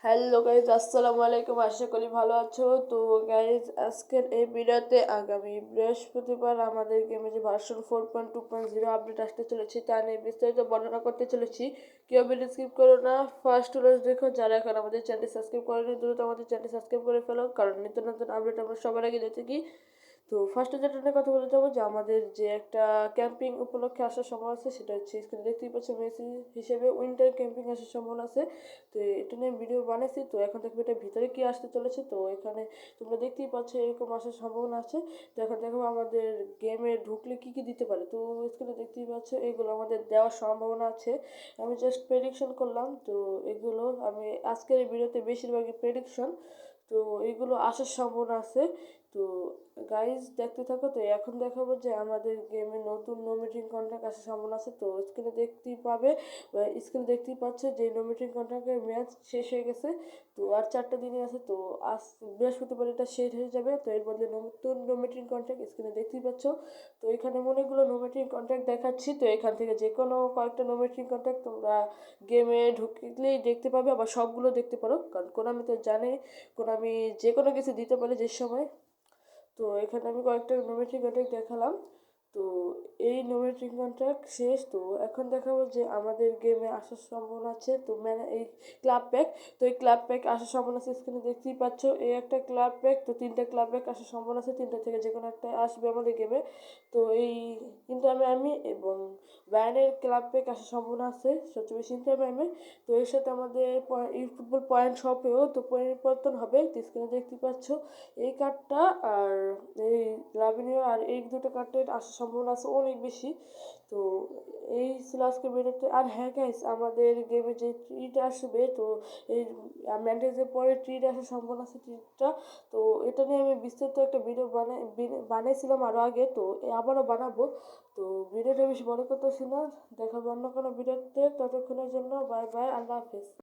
Hello guys, আসসালামু আলাইকুম। আশা করি ভালো আছো। তো গাইজ, আজকের এই ভিডিওতে আগামী বৃহস্পতিবার আমাদের গেমে যে ভার্সন 4.2.0 আপডেট আসতে চলেছে তা নিয়ে বিস্তারিত বর্ণনা করতে চলেছি। কেউ ভিডিও স্কিপ করো না, ফার্স্ট টু লাস্ট দেখো। যারা এখন আমাদের চ্যানেল সাবস্ক্রাইব করেনি দ্রুত আমাদের চ্যানেল সাবস্ক্রাইব করে ফেলো, কারণ নিত্য নতুন আপডেট আমরা সবার আগে দিতে থাকি। তো ফার্স্টে যেটা নিয়ে কথা বলতে যাবো যে আমাদের যে একটা ক্যাম্পিং উপলক্ষে আসার সম্ভাবনা আছে, সেটা হচ্ছে স্ক্রিনে দেখতেই পাচ্ছি মেসি হিসেবে উইন্টার ক্যাম্পিং আসার সম্ভাবনা আছে। তো এটা নিয়ে ভিডিও বানাইছি। তো এখন দেখবে এটা ভিতরে কি আসতে চলেছে। তো এখানে তোমরা দেখতেই পাচ্ছ এরকম আসার সম্ভাবনা আছে। তো এখন দেখো আমাদের গেমে ঢুকলে কি কি দিতে পারে। তো স্ক্রিনে দেখতেই পাচ্ছ এগুলো আমাদের দেওয়ার সম্ভাবনা আছে। আমি জাস্ট প্রেডিকশন করলাম। তো এগুলো আমি আজকের এই ভিডিওতে বেশিরভাগই প্রেডিকশন। তো এইগুলো আসার সম্ভাবনা আছে। তো গাইজ দেখতে থাকো। তো এখন দেখাবো যে আমাদের গেমে নতুন নোমিটিং কন্ট্রাক্ট আসার সম্ভাবনা আছে। তো স্ক্রিনে দেখতেই পাবে, স্ক্রিনে দেখতেই পাচ্ছ যে নোমিটিং কন্ট্রাক্টের মেয়াদ শেষ হয়ে গেছে। তো আর 4টা দিনই আছে। তো আজ বৃহস্পতিবার এটা শেষ হয়ে যাবে। তো এর বদলে নতুন নোমিটিং কন্ট্রাক্ট স্ক্রিনে দেখতেই পাচ্ছ। তো এখানে অনেকগুলো নোমিটিং কন্ট্রাক্ট দেখাচ্ছি। তো এখান থেকে যে কোনো কয়েকটা নোমিটিং কন্ট্রাক্ট তোমরা গেমে ঢুকলেই দেখতে পাবে, আবার সবগুলো দেখতে পারো, কারণ কোনামি তো জানে কোনামি যে কোনো কিছু দিতে পারে যে সময়। তো এখানে আমি কয়েকটা নোমেট্রিক কন্ট্রাক্ট দেখালাম। তো এই নোমেট্রিক কন্ট্রাক্ট শেষ। তো এখন দেখাবো যে আমাদের গেমে আসার সম্ভাবনা আছে। তো মানে এই ক্লাব প্যাক, তো এই ক্লাব প্যাক আসার সম্ভাবনা আছে। স্ক্রিনে দেখতেই পাচ্ছ এই একটা ক্লাব প্যাক। তো 3টা ক্লাব প্যাক আসার সম্ভাবনা আছে। 3টা থেকে যে কোনো একটা আসবে আমাদের গেমে। তো এই ইন্টার মিয়ামি এবং বায়ার্নের ক্লাব প্যাক আসার সম্ভাবনা আছে সবচেয়ে বেশি ইন্টার মিয়ামি। তো এর সাথে আমাদের ফুটবল পয়েন্ট শপেও তো পরিবর্তন হবে। তো স্ক্রিনে দেখতে পাচ্ছ এই কার্ডটা আর এই লাভিনীয় আর এই দুটো কার্ডের আসার সম্ভাবনা আছে অনেক বেশি। তো এই ছিল আজকে ভিডিওতে। আর হ্যাঁ গাইস, আমাদের গেমে যে ট্রিট আসবে, তো এই ম্যান্ডেজের পরে ট্রিট আসার সম্ভাবনা আছে ট্রিটটা। তো এটা নিয়ে আমি বিস্তারিত একটা ভিডিও বানাইছিলাম আরও আগে। তো আবারও বানাবো। তো ভিডিওটা বেশি বড় করতেছি না, দেখাবো অন্য কোনো ভিডিওতে। ততক্ষণের জন্য বাই বাই, আল্লাহ হাফেজ।